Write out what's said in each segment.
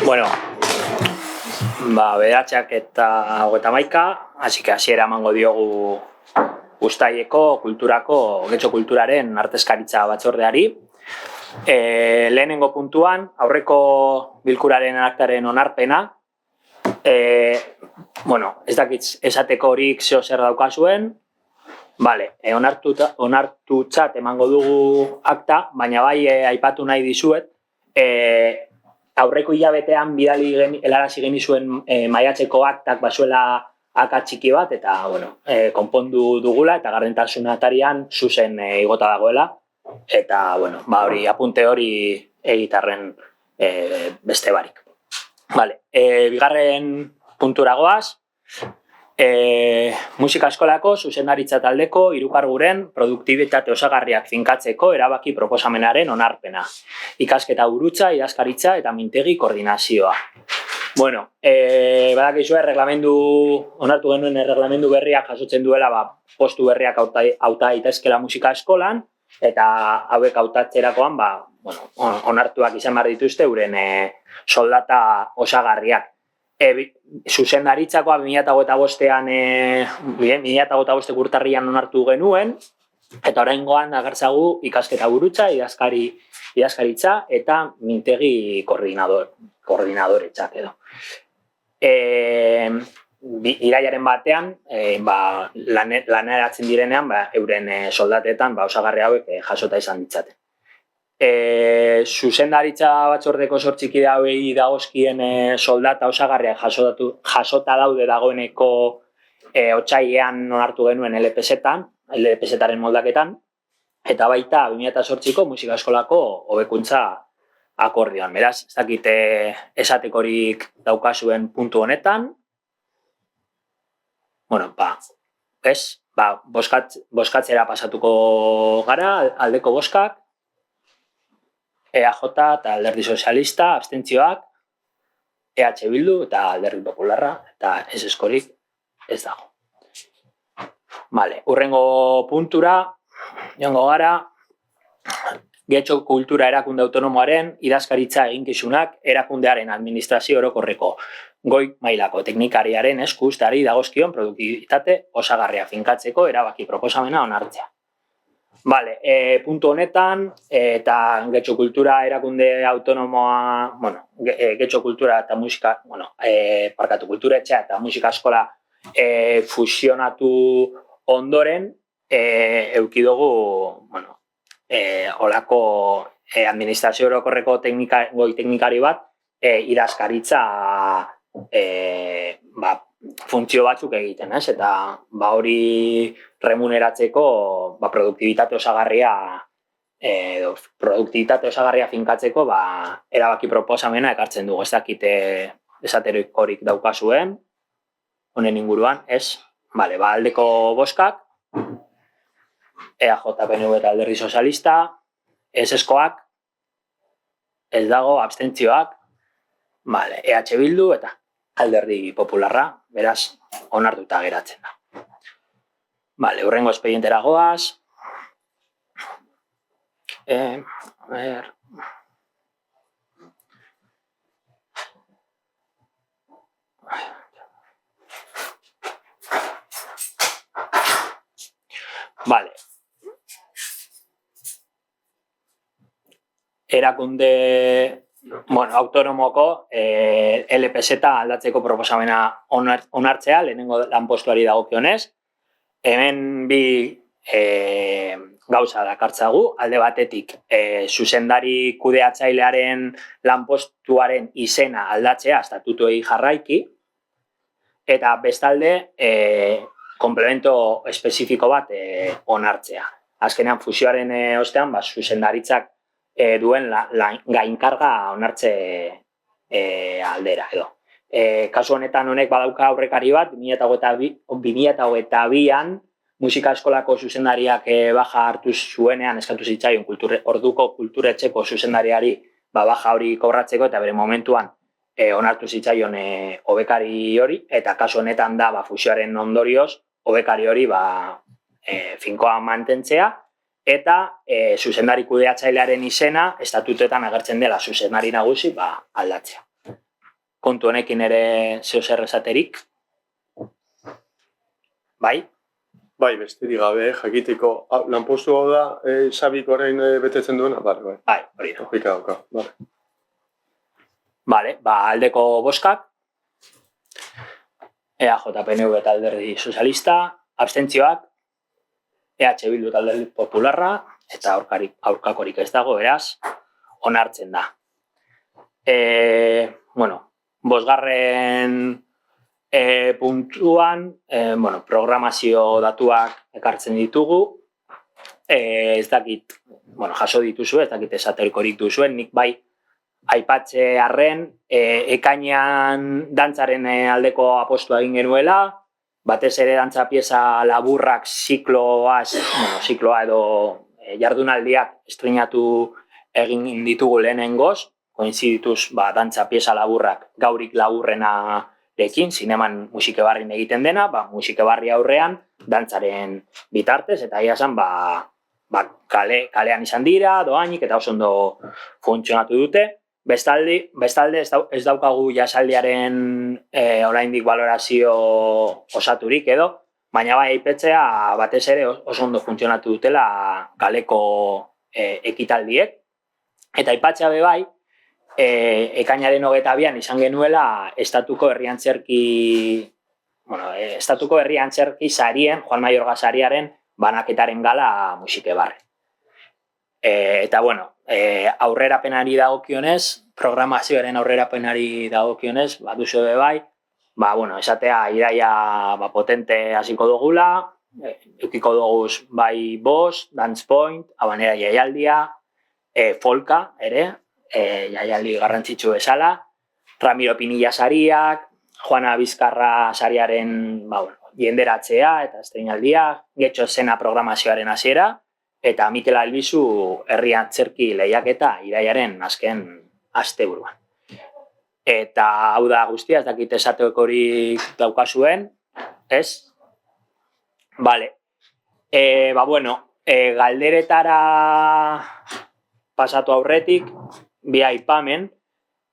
Bueno, bederatziak eta 31, así que hasiera emango diogu Uztaileko kulturako, Getxo kulturaren artezkaritza batzordeari. Lehenengo puntuan, aurreko bilkuraren aktaren onarpena. Ez dakit esateko horik zeo zer daukazuen. Vale, onartutzat emango dugu akta, baina bai aipatu nahi dizuet. Aurreko hilabetean helarazi genizuen maiatzeko aktak bazuela akats txiki bat, eta konpondu dugula, eta gardentasun atarian zuzen igota dagoela. Eta, hori apunte hori egitarren beste barik. Vale, bigarren puntura goaz. Musika eskolako zuzendaritza taldeko hirukarguren produktibitate osagarriak finkatzeko erabaki proposamenaren onarpena. Ikasketa burutza, idazkaritza eta mintegi koordinazioa. Badakizue onartu genuen erreglamendu berriak jasotzen duela postu berriak hauta daitezkela musika eskolan, eta hauek hautatzerakoan onartuak izan behar dituzte euren soldata osagarriak. Zuzendaritzakoa 2025 urtarrian onartu genuen, eta oraingoan agertzagu ikasketa burutza, idazkaritza eta mintegi koordinadoretzak edo. Irailaren batean, laneratzen direnean, euren soldatetan osagarri hauek jasota izan ditzaten. Zuzendaritza batzordeko 8 kide hauei dagozkien soldata osagarriak jasota daude dagoeneko otsailean onartu genuen LPZ-aren moldaketan, eta baita 2008ko musika eskolako hobekuntza akordioan. Beraz, ez dakite esatekorik daukazuen puntu honetan. Bozkatzera pasatuko gara, aldeko bozkak, EAJ eta Alderdi Sozialista, abstentzioak, EH Bildu eta Alderdi Popularra, eta eskorik ez dago. Hurrengo puntura, joango gara, Getxo kultura erakunde autonomoaren idazkaritza eginkizunak erakundearen administrazio orokorreko goi mailako teknikariaren esku uzteari dagozkion produktibitate osagarria finkatzeko erabaki proposamena onartzea. Puntu honetan, eta Getxo kultura erakunde autonomoa, Getxo kultura eta musika, kulturetxea eta musika eskola fusionatu ondoren, eukidugu, olako administrazio orokorreko goi teknikari bat, idazkaritza funtzio batzuk egiten, eta hori remuneratzeko produktibitate osagarria finkatzeko erabaki proposamena ekartzen dugu. Ez dakite esatekorik daukazuen, honen inguruan, ez? Aldeko bozkak, EAJ, PNV eta Alderdi Sozialista, eskoak, ez dago, abstentzioak, EH Bildu eta Alderdi Popularra, beraz, onartuta geratzen da. Hurrengo espedientera goaz. Erakunde autonomoko LPZ aldatzeko proposamena onartzea, lehenengo lanpostuari dagokionez. Hemen bi gauza dakartzagu, alde batetik zuzendari kudeatzailearen lanpostuaren izena aldatzea estatutuei jarraiki, eta bestalde komplemento espezifiko bat onartzea. Azkenean fusioaren ostean zuzendaritzak duen gainkarga onartze aldera edo. Kasu honetan honek badauka aurrekari bat, 2022an musika eskolako zuzendariak baja hartu zuenean eskatu zitzaion orduko kulturetxeko zuzendariari baja hori kobratzeko, eta bere momentuan onartu zitzaion hobekari hori, eta kasu honetan da fusioaren ondorioz hobekari hori finkoa mantentzea, eta zuzendari kudeatzailearen izena estatutuetan agertzen dela zuzendari nagusi aldatzea. kontu honekin ere zeo zer esaterik. Bai? Bai, besterik gabe, jakiteko. Lanpostu hau da, Xabik orain betetzen duena? Bai. Bai, hori da. Logika dauka, bai. Vale, aldeko boskak. EAJ, PNV eta Alderdi Sozialista, abstentzioak, EH Bildu eta Alderdi Popularra, eta aurkakorik ez dago, beraz, onartzen da. Bosgarren puntuan, programazio datuak ekartzen ditugu. Ez dakit, jaso dituzu, ez dakit esaterikorik duzuen, nik bai aipatze harren, ekainean dantzaren aldeko apostua egin genuela, batez ere dantza pieza laburrak zikloa edo jardunaldiak estreinatu egin ditugu lehenengoz, koinzidituz dantza pieza laburrak gaurik laburrenarekin, zineman musikebarrin egiten dena, musikebarri aurrean dantzaren bitartez, eta ia esan, kalean izan dira, doainik, eta oso ondo funtzionatu dute. Bestalde, ez daukagu jasaldiaren oraindik balorazio osaturik edo, baina bai aipatzea batez ere oso ondo funtzionatu dutela kaleko ekitaldiek. Eta aipatzea be bai, ekainaren 22an izan genuela estatuko herri antzerki sarien, Juan Mayorga sariaren banaketaren gala musikebarren. Eta aurrerapenari dagokionez, programazioaren aurrerapenari dagokionez, duzu be bai, esatea iraia potente hasiko dugula, edukiko dugu bai Boss, Dance Point, Habanera jaialdia, folka ere, jaialdi garrantzitsu bezala, Ramiro Pinilla sariak, Juana Bizkarra sariaren jenderatzea eta estreinaldia, Getxo Zena programazioaren hasiera, eta Mikel Albizu herri antzerki lehiaketa iraiaren azken asteburuan. Eta hau da guztia, ez dakit esatekorik daukazuen, ez? Bale. Galderetara pasatu aurretik, bi aipamen,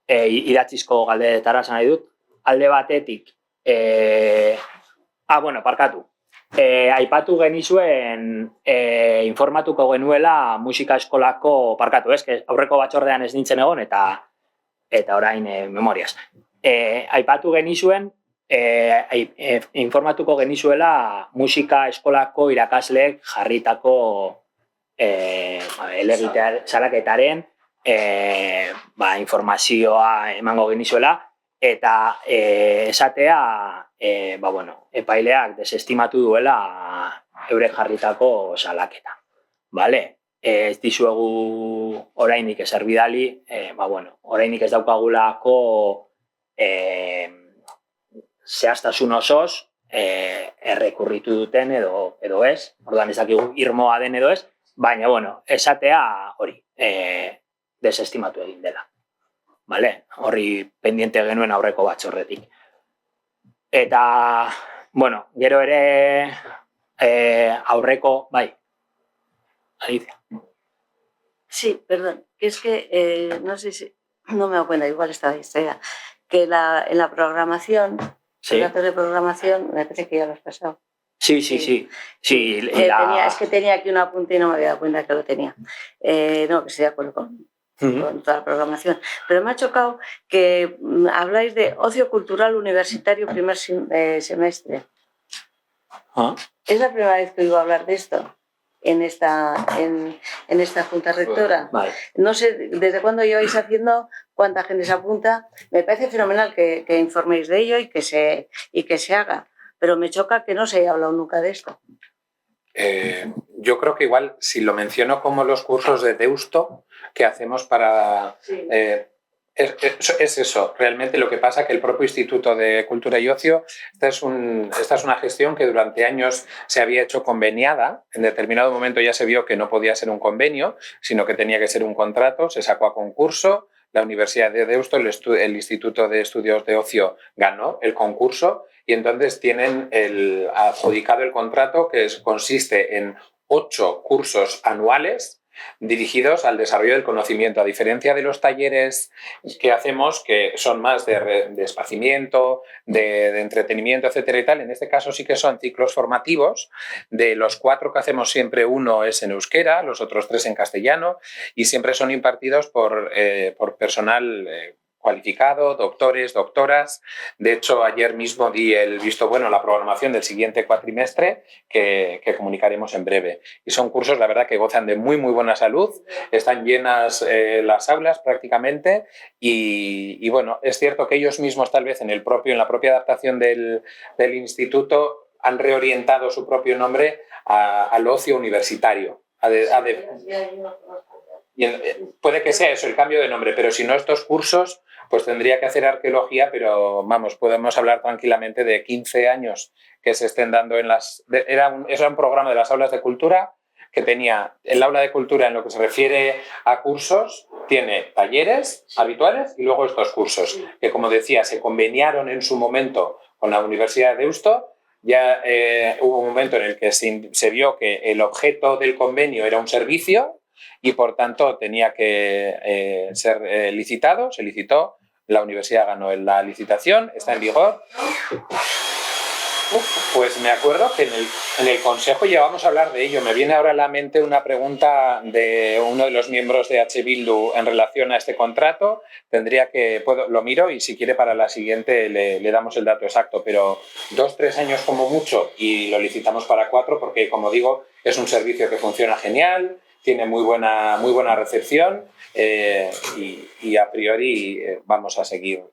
idatzizko galderetara esan nahi dut, alde batetik, parkatu. Aipatu genizuen informatuko genuela musika eskolako parkatu, aurreko batzordean ez nintzen egon eta orain memoriaz. Aipatu genizuen, informatuko genizuela musika eskolako irakasleek jarritako salaketaren informazioa emango genizuela, eta esatea epaileak desestimatu duela eurek jarritako salaketa. Ez dizuegu orainik ezer bidali, orainik ez daukagulako zehaztasun osoz errekurritu duten edo ez, orduan ez dakigu irmoa den edo ez, baina esatea hori desestimatu egin dela. Horri pendiente genuen aurreko batzorretik. Eta, gero ere aurreko, bai. Alicia. Sí, perdón, que es que no sé si, no me doy cuenta, igual estaba distraída, que en la programación, sí. En de programación, me parece que ya lo has pasado. Sí. Es que tenía aquí un apunte y no me había dado cuenta que lo tenía. No, que estoy de acuerdo con toda la programación. Pero me ha chocado que habláis de ocio cultural universitario primer semestre. Es la primera vez que oigo hablar de esto en esta junta rectora. Vale. No sé desde cuándo lleváis haciendo, cuánta gente se apunta. Me parece fenomenal que informéis de ello y que se haga. Pero me choca que no se haya hablado nunca de esto. Yo creo que igual, si lo menciono como los cursos de Deusto que hacemos para... Sí. Es eso, realmente lo que pasa que el propio Instituto de Cultura y Ocio, esta es una gestión que durante años se había hecho conveniada, en determinado momento ya se vio que no podía ser un convenio, sino que tenía que ser un contrato, se sacó a concurso, la Universidad de Deusto, el Instituto de Estudios de Ocio ganó el concurso y entonces tienen adjudicado el contrato que consiste en 8 cursos anuales dirigidos al desarrollo del conocimiento, a diferencia de los talleres que hacemos, que son más de esparcimiento, de entretenimiento, etcétera y tal. En este caso sí que son ciclos formativos. De los 4 que hacemos, siempre uno es en euskera, los otros 3 en castellano, y siempre son impartidos por personal cualificado, doctores, doctoras. De hecho, ayer mismo di el visto bueno a la programación del siguiente cuatrimestre que comunicaremos en breve. Y son cursos, la verdad, que gozan de muy, muy buena salud. Están llenas las aulas prácticamente y bueno, es cierto que ellos mismos tal vez en la propia adaptación del instituto han reorientado su propio nombre al ocio universitario. Puede que sea eso, el cambio de nombre, pero si no, estos cursos pues tendría que hacer arqueología, pero vamos, podemos hablar tranquilamente de 15 años que se estén dando en las... Era un programa de las aulas de cultura que tenía el aula de cultura en lo que se refiere a cursos, tiene talleres habituales y luego estos cursos, que como decía, se conveniaron en su momento con la Universidad de Deusto. Ya hubo un momento en el que se vio que el objeto del convenio era un servicio y por tanto tenía que ser licitado, se licitó, la universidad ganó la licitación, está en vigor. Pues me acuerdo que en el consejo llevamos a hablar de ello. Me viene ahora a la mente una pregunta de uno de los miembros de H. Bildu en relación a este contrato. Lo miro y si quiere para la siguiente le damos el dato exacto, pero 2-3 años como mucho y lo licitamos para 4 porque, como digo, es un servicio que funciona genial, tiene muy buena recepción y a priori vamos a seguir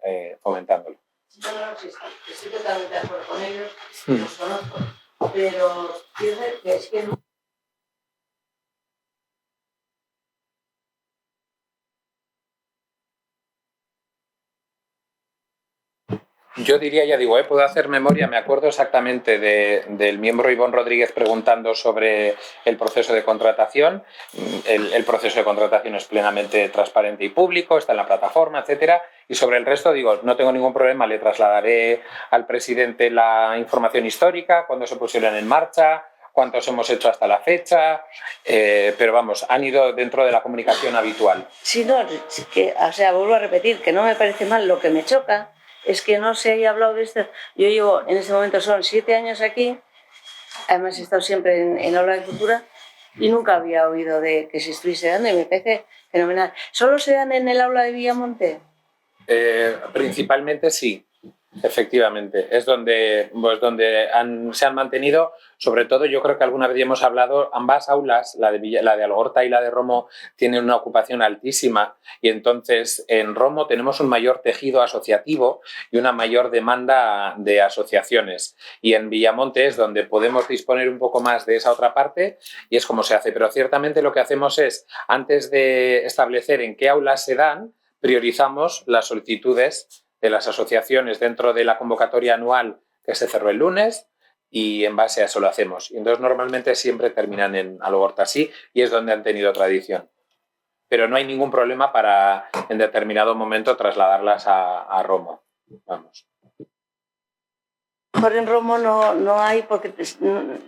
fomentándolo. Yo no estoy totalmente de acuerdo con ellos, los conozco, pero es que no. Yo diría, ya digo, puedo hacer memoria, me acuerdo exactamente del miembro Ivonne Rodríguez preguntando sobre el proceso de contratación. El proceso de contratación es plenamente transparente y público, está en la plataforma, etcétera. Y sobre el resto, digo, no tengo ningún problema, le trasladaré al presidente la información histórica, cuándo se pusieron en marcha, cuántos hemos hecho hasta la fecha, pero vamos, han ido dentro de la comunicación habitual. Sí, no, es que, o sea, vuelvo a repetir, que no me parece mal, lo que me choca es que no se haya hablado de esto. Yo llevo, en este momento son 7 años aquí, además he estado siempre en aula de cultura y nunca había oído de que se estuviese dando y me parece fenomenal. ¿Solo se dan en el aula de Villamonte? Principalmente sí, efectivamente. Es donde se han mantenido. Sobre todo, yo creo que alguna vez ya hemos hablado, ambas aulas, la de Algorta y la de Romo, tienen una ocupación altísima y entonces en Romo tenemos un mayor tejido asociativo y una mayor demanda de asociaciones. Y en Villamonte es donde podemos disponer un poco más de esa otra parte y es como se hace. Pero ciertamente lo que hacemos es, antes de establecer en qué aulas se dan, priorizamos las solicitudes de las asociaciones dentro de la convocatoria anual que se cerró el lunes y en base a eso lo hacemos. Y entonces normalmente siempre terminan en Algorta, sí, y es donde han tenido tradición. Pero no hay ningún problema para en determinado momento trasladarlas a Romo. Vamos. Por en Romo no hay porque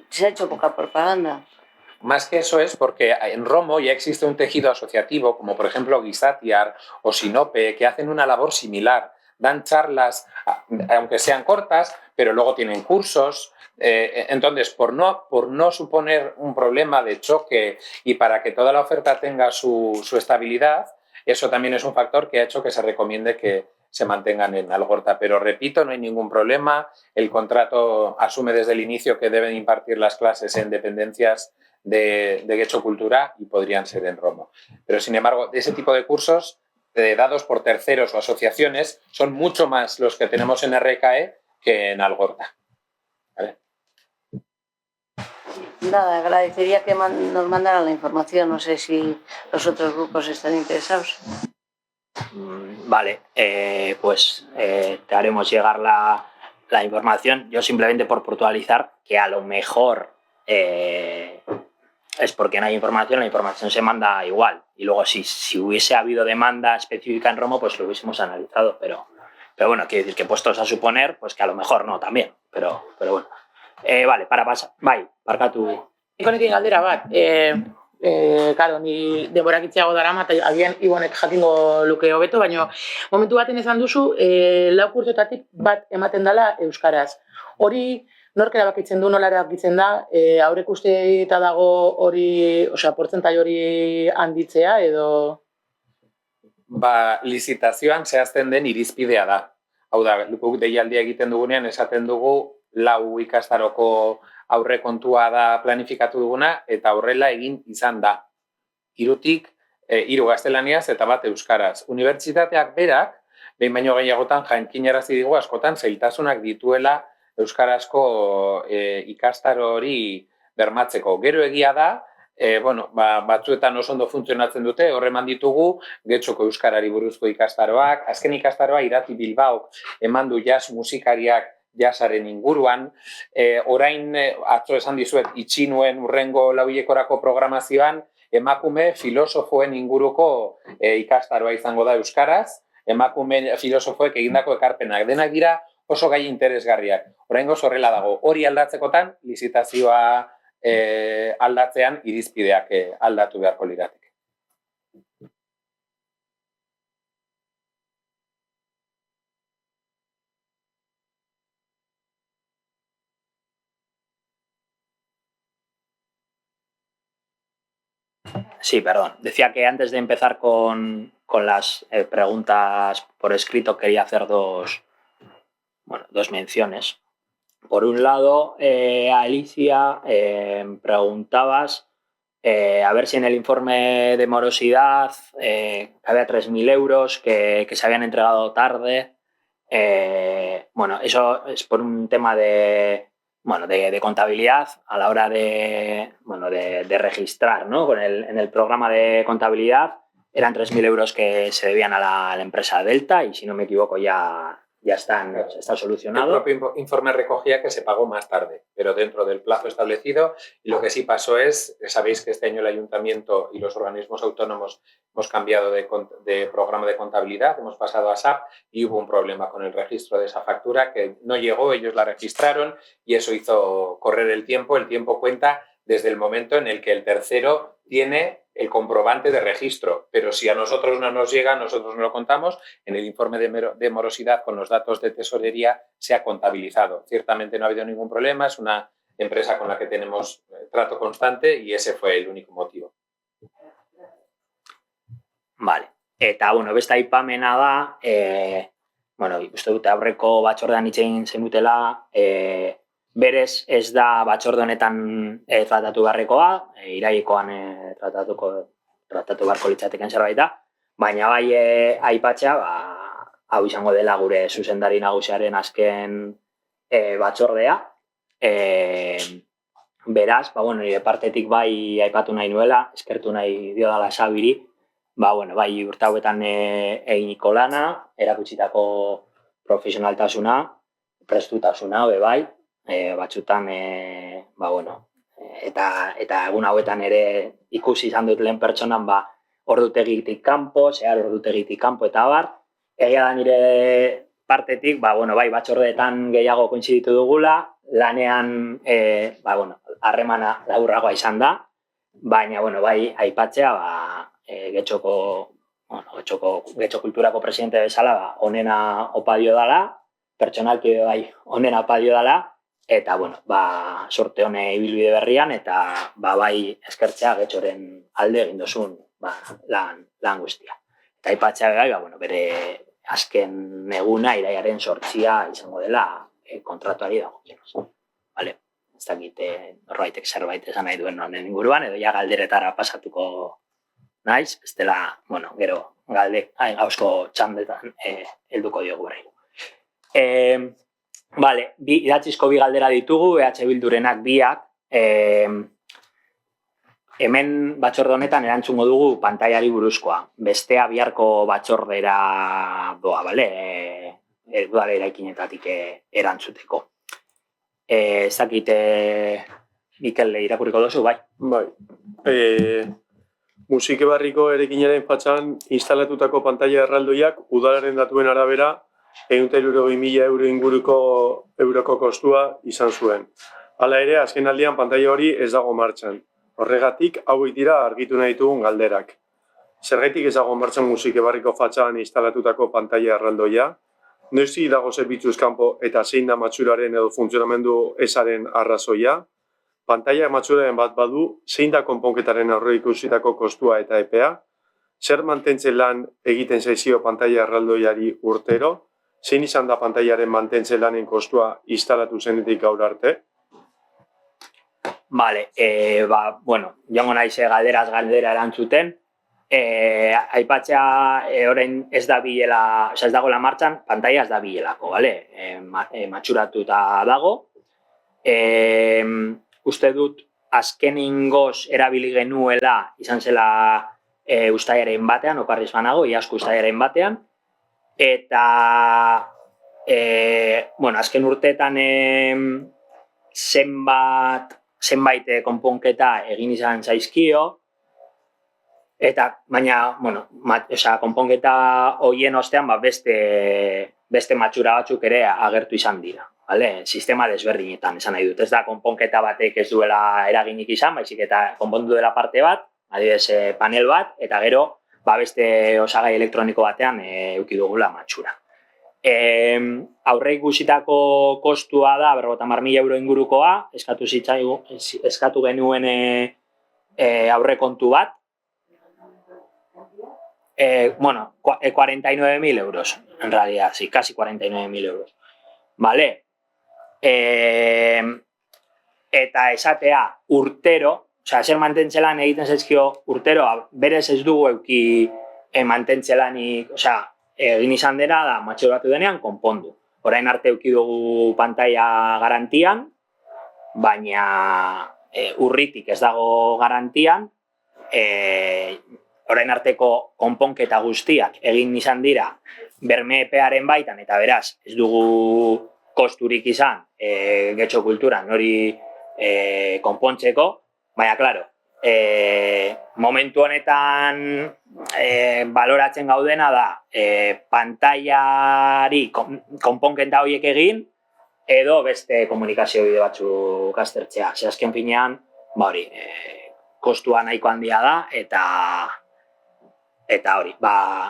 se ha hecho poca propaganda. Más que eso es porque en Romo ya existe un tejido asociativo, como por ejemplo Guisatiar o Sinope, que hacen una labor similar. Dan charlas, aunque sean cortas, pero luego tienen cursos. Entonces, por no suponer un problema de choque y para que toda la oferta tenga su estabilidad, eso también es un factor que ha hecho que se recomiende que se mantengan en Algorta. Pero repito, no hay ningún problema. El contrato asume desde el inicio que deben impartir las clases en dependencias de Getxo Cultura y podrían ser en Romo. Pero, sin embargo, ese tipo de cursos dados por terceros o asociaciones son mucho más los que tenemos en RKE que en Algorta. ¿Vale? Nada, agradecería que nos mandaran la información. No sé si los otros grupos están interesados. Vale, pues te haremos llegar la información. Yo simplemente por puntualizar que a lo mejor es porque no hay información, la información se manda igual. Y luego si hubiese habido demanda específica en Romo, pues lo hubiésemos analizado. Pero bueno, quiere decir que puestos a suponer, pues que a lo mejor no también. Pero bueno. Vale, para pasar. Bai, barkatu. Ikonekin galdera bat. Karo, ni denborak itziago darama, eta agian Ibonek jakingo luke hobeto, baina momentu baten esan duzu, 4 urtetatik bat ematen dela euskaraz. Hori, nork erabakitzen du, nola erabakitzen da, aurreikuste eta dago hori, portzentai hori handitzea, edo... Lizitazioan zehazten den irizpidea da. Hau da, guk deialdia egiten dugunean esaten dugu 4 ikastaroko aurrekontua da planifikatu duguna eta horrela egin izan da. 3 gaztelaniaz eta 1 euskaraz. Unibertsitateak berak, behin baino gehiagotan jakinarazi digu askotan zailtasunak dituela euskarazko ikastaro hori bermatzeko. Gero egia da, batzuetan oso ondo funtzionatzen dute, horreman ditugu, Getxoko euskarari buruzko ikastaroak, azken ikastaroa Irati Bilbaok eman du jazz musikariak jazzaren inguruan, orain atzo esan dizuet itxi nuen urrengo 4 hilekorako programazioan, emakume filosofoen inguruko ikastaroa izango da euskaraz, emakume filosofoek egindako ekarpenak denak dira oso gai interesgarriak. Oraingoz horrela dago, hori aldatzekotan, lizitazioa aldatzean irizpideak aldatu beharko lirateke. Sí, perdón. Decía que antes de empezar con las preguntas por escrito quería hacer dos menciones. Por un lado, Alicia, preguntabas a ver si en el informe de morosidad había 3.000 euros que se habían entregado tarde. Eso es por un tema de contabilidad a la hora de registrar, ¿no? En el programa de contabilidad eran 3.000 euros que se debían a la empresa Delta y, si no me equivoco, ya está solucionado. El propio informe recogía que se pagó más tarde, pero dentro del plazo establecido. Y lo que sí pasó es, sabéis que este año el Ayuntamiento y los organismos autónomos hemos cambiado de programa de contabilidad, hemos pasado a SAP y hubo un problema con el registro de esa factura que no llegó, ellos la registraron y eso hizo correr el tiempo. El tiempo cuenta desde el momento en el que el tercero tiene el comprobante de registro, pero si a nosotros no nos llega, nosotros no lo contamos, en el informe de morosidad con los datos de tesorería se ha contabilizado. Ciertamente no ha habido ningún problema, es una empresa con la que tenemos trato constante y ese fue el único motivo. Vale, eta beste aipamena da, uste dute aurreko batzordean hitz egin zenutela, berez ez da batzorde honetan tratatu beharrekoa, irailekoan tratatu beharko litzateken zerbait da, baina bai aipatzea, hau izango dela gure zuzendari nagusiaren azken batzordea. Beraz, nire partetik bai aipatu nahi nuela, eskertu nahi diodala Xabiri, bai urte hauetan eginiko lana, erakutsitako profesionaltasuna, prestutasuna, bai, batzutan, eta egun hauetan ere ikusi izan dut lehen pertsonan, ordutegitik kanpo, zehar ordutegitik kanpo eta bar. Egia da nire partetik, bai, batzordeetan gehiago kointziditu dugula, lanean, harremana laburragoa izan da, baina, bai, aipatzea, Getxo kulturako presidente bezala, onena opa dio dala, pertsonalki bai, onena opa dio dala, eta, sorte hone ibilbide berrian, eta, bai, eskertzea Getxoren alde egin dozun, lan guztia. Eta aipatzea, bai, bere azken eguna, iraiaren 8 izango dela kontratuari dago. Vale, ez dakit norbaitek zerbait esan nahi duen honen inguruan, edo ja galderetara pasatuko naiz, ez dela, gero gauzko txandetan helduko diogu berri. Idatzizko 2 galdera ditugu, EH Bildurenak 2, hemen batzorde honetan erantzungo dugu pantaiari buruzkoa. Bestea biharko batzordera doa, udal eraikinetatik erantzuteko. Ez dakit, Mikel, irakurriko dozu, bai? Bai. Musike barriko eraikinaren fatxan instalatutako pantaila erraldoiak udalaren datuen arabera 160.000 euro inguruko euroko kostua izan zuen. Hala ere, azken aldian pantaila hori ez dago martxan. Horregatik, hauek dira argitu nahi ditugun galderak. Zergaitik ez dago martxan musike barriko fatxadan instalatutako pantaila erraldoia? Noizi dago zerbitzuz kanpo eta zein da matxuraren edo funtzionamendu ezaren arrazoia? Pantaila matxuraren bat badu, zein da konponketaren aurreikusitako kostua eta epea? Zer mantentzen lan egiten zaizio pantaila erraldoiari urtero? Zein izan da pantailaren mantentzen lanen kostua instalatu zenetik gaur arte? Vale, joango naize galderaz galdera erantzuten. Aipatzea orain ez da bilela, ez dagoela martxan, pantaila ez da bilelako, bale? Matxuratuta dago. Uste dut, azkeningoz erabili genuela izan zela ustaiaren batean, okarriz banago, iazko ustaiaren batean. Eta, azken urteetan zenbait konponketa egin izan zaizkio, eta, baina, konponketa horien ostean beste matxura batzuk ere agertu izan dira. Vale? Sistema desberdinetan, esan nahi dut. Ez da, konponketa batek ez duela eraginik izan, baizik eta konpondu dela parte bat, adibidez panel bat, eta gero, beste osagai elektroniko batean eduki dugula matxura. Aurre ikusitako kostua da 50.000 euro ingurukoa, eskatu genuen aurrekontu bat. 49.000 euros, en realidad, sí, casi 49.000 euros. Vale? Eta esatea urtero, zer mantentzelan egiten zaizkio urtero, berez ez dugu euki mantentzelanik, egin izan dena da, matxuratu denean, konpondu. Orain arte euki dugu pantaila garantian, baina urritik ez dago garantian, orain arteko konponketa guztiak egin izan dira berme-epearen baitan, eta beraz, ez dugu kosturik izan Getxo Kulturan hori konpontzeko, baina, klaro, momentu honetan baloratzen gaudena da pantailari konponketa horiek egin edo beste komunikazio bide batzuk aztertzea. Azken finean, kostua nahiko handia da eta hori,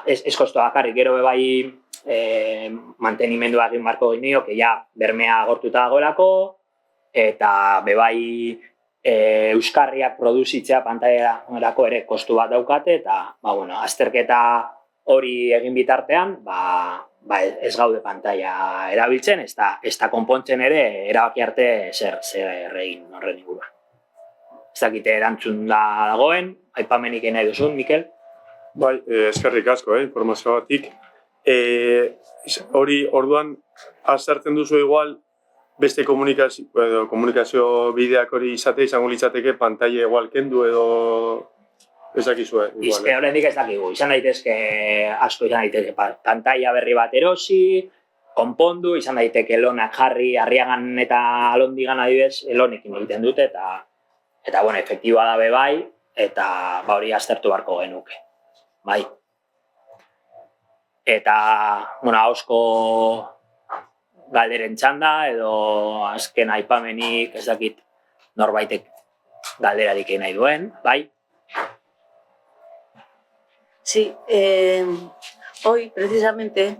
ez kostua bakarrik, gero bai mantenimendua egin marko ginio, que ja bermea agortuta dagoelako, eta bebai euskarriak produzitzea pantailarako ere kostu bat daukate, eta azterketa hori egin bitartean, ez gaude pantaila erabiltzen, ez da konpontzen ere erabaki arte zer egin horren inguruan. Ez dakite erantzun dagoen, aipamenik nahi duzun, Mikel? Bai, eskerrik asko, informazioagatik. Hori, orduan, aztertzen duzu igual, beste komunikazio bideak hori izango litzateke pantaila igual kendu edo ez dakizue. Horrendik ez dakigu, izan daitezke asko izan daitezke pantaila berri bat erosi, konpondu, izan daiteke lonak jarri, Arriagan eta Alondigan adibidez, lonekin egiten dute, eta efektiboa da bebai, eta hori aztertu beharko genuke. Bai. Eta, hausko galderen txanda, edo azken aipamenik, ez dakit norbaitek galderarik nahi duen, bai? Sí, hoy precisamente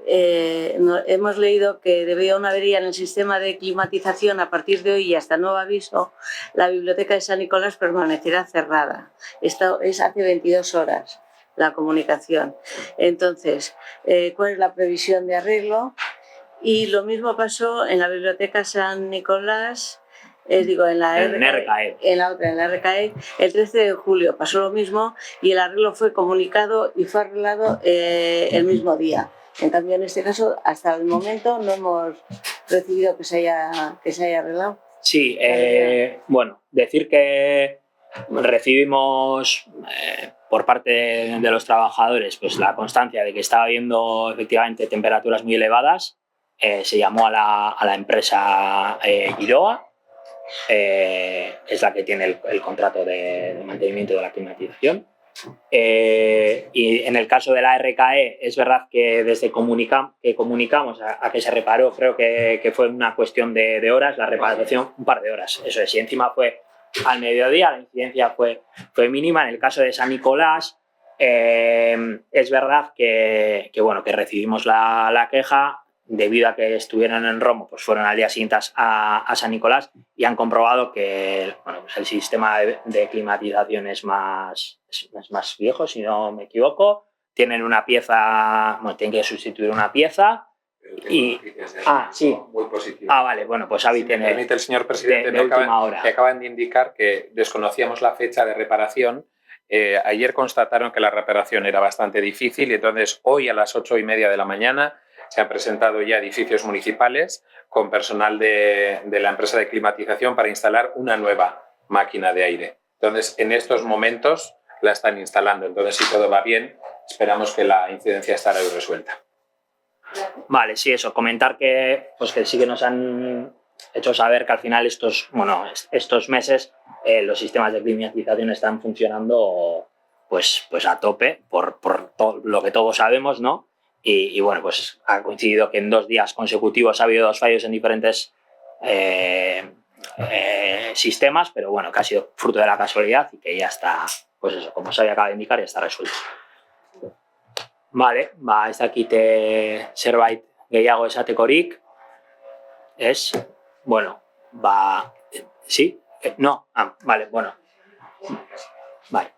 hemos leído que debido a una avería en el sistema de climatización, a partir de hoy y hasta nuevo aviso, la biblioteca de San Nicolás permanecerá cerrada. Esto es hace 22 horas la comunicación. Entonces, ¿cuál es la previsión de arreglo? Y lo mismo pasó en la biblioteca San Nicolás, en la RKE, en la RKE, el 13 de julio pasó lo mismo y el arreglo fue comunicado y fue arreglado el mismo día. En cambio, en este caso, hasta el momento no hemos recibido que se haya arreglado. Sí, decir que recibimos por parte de los trabajadores pues la constancia de que estaba habiendo efectivamente temperaturas muy elevadas. Se llamó a la empresa Giroa, que es la que tiene el contrato de mantenimiento de la climatización. Y en el caso de la RKE, es verdad que desde que comunicamos a que se reparó, creo que fue una cuestión de horas, la reparación, un par de horas, eso es, y encima fue al mediodía, la incidencia fue mínima. En el caso de San Nicolás, es verdad que recibimos la queja debido a que estuvieron en Romo, pues fueron al día siguiente a San Nicolás y han comprobado que pues el sistema de climatización es más viejo, si no me equivoco. Tienen una pieza, tienen que sustituir una pieza. Y sí, muy positiva. Vale, bueno, pues Avi tiene. Si permite el señor presidente, de última hora. Me acaban de indicar que desconocíamos la fecha de reparación. Ayer constataron que la reparación era bastante difícil y entonces hoy a las 8:30 de la mañana se han presentado ya edificios municipales con personal de la empresa de climatización para instalar una nueva máquina de aire. Entonces, en estos momentos la están instalando. Entonces, si todo va bien, esperamos que la incidencia estará resuelta. Vale, sí, eso. Comentar que sí que nos han hecho saber que al final estos meses los sistemas de climatización están funcionando pues a tope por todo lo que todos sabemos, ¿no? Y bueno, pues ha coincidido que en 2 días consecutivos ha habido 2 fallos en diferentes sistemas, pero bueno, que ha sido fruto de la casualidad y que ya está, pues eso, como se acaba de indicar, ya está resuelto. Vale, ez dakite zerbait gehiago esatekorik, ez? Bueno, sí? No? Vale, bueno. Bai,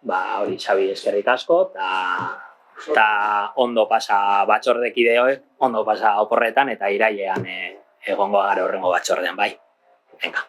hori, Xabi, eskerrik asko, eta ondo pasa batzordekideoek, ondo pasa oporretan, eta irailean egongo gara horrengo batzordean, bai? Venga.